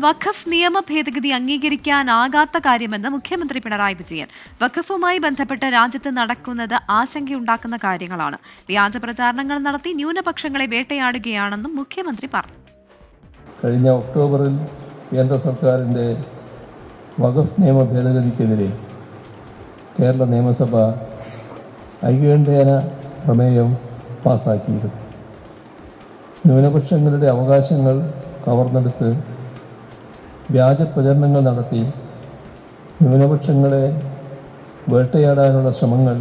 വഖഫ് നിയമ ഭേദഗതി അംഗീകരിക്കാനാകാത്ത കാര്യമെന്ന് മുഖ്യമന്ത്രി പിണറായി വിജയൻ. വഖഫുമായി ബന്ധപ്പെട്ട് രാജ്യത്ത് നടക്കുന്നത് ആശങ്കയുണ്ടാക്കുന്ന കാര്യങ്ങളാണ്. വ്യാജ പ്രചാരണങ്ങൾ നടത്തി ന്യൂനപക്ഷങ്ങളെ വേട്ടയാടുകയാണെന്നും മുഖ്യമന്ത്രി പറഞ്ഞു. കഴിഞ്ഞ ഒക്ടോബറിൽ കേന്ദ്ര സർക്കാരിന്റെ വഖഫ് നിയമ ഭേദഗതിക്കെതിരെ കേരള നിയമസഭ ഐകകണ്ഠ്യേന പ്രമേയം പാസാക്കിയിരുന്നു. ന്യൂനപക്ഷങ്ങളുടെ അവകാശങ്ങൾ കവർന്നെടുത്ത് വ്യാജ പ്രചരണങ്ങൾ നടത്തി ന്യൂനപക്ഷങ്ങളെ വേട്ടയാടാനുള്ള ശ്രമങ്ങൾ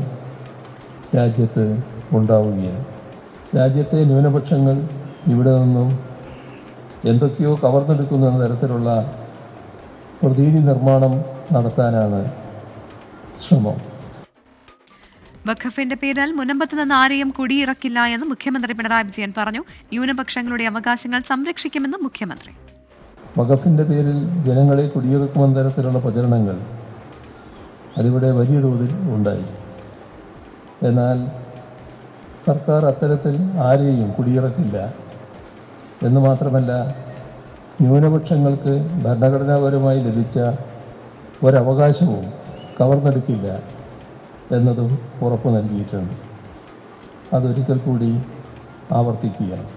രാജ്യത്ത് ഉണ്ടാവുകയാണ്. രാജ്യത്തെ ന്യൂനപക്ഷങ്ങൾ ഇവിടെ നിന്നും എന്തൊക്കെയോ കവർന്നെടുക്കുന്ന തരത്തിലുള്ള പ്രതീതി നിർമ്മാണം നടത്താനാണ് ശ്രമം. വഖഫിന്റെ പേരിൽ മുനമ്പത്ത് നിന്ന് ആരെയും കുടിയിറക്കില്ല എന്ന് മുഖ്യമന്ത്രി പിണറായി വിജയൻ പറഞ്ഞു. ന്യൂനപക്ഷങ്ങളുടെ അവകാശങ്ങൾ സംരക്ഷിക്കുമെന്നും മുഖ്യമന്ത്രി. വഖഫിന്റെ പേരിൽ ജനങ്ങളെ കുടിയിറക്കുമെന്ന തരത്തിലുള്ള പ്രചരണങ്ങൾ അതിവിടെ വലിയ തോതിൽ ഉണ്ടായി. എന്നാൽ സർക്കാർ അത്തരത്തിൽ ആരെയും കുടിയിറക്കില്ല എന്ന് മാത്രമല്ല, ന്യൂനപക്ഷങ്ങൾക്ക് ഭരണഘടനാപരമായി ലഭിച്ച ഒരവകാശവും കവർന്നെടുക്കില്ല എന്നതും ഉറപ്പു നൽകിയിട്ടുണ്ട്. അതൊരിക്കൽ കൂടി ആവർത്തിക്കുകയാണ്.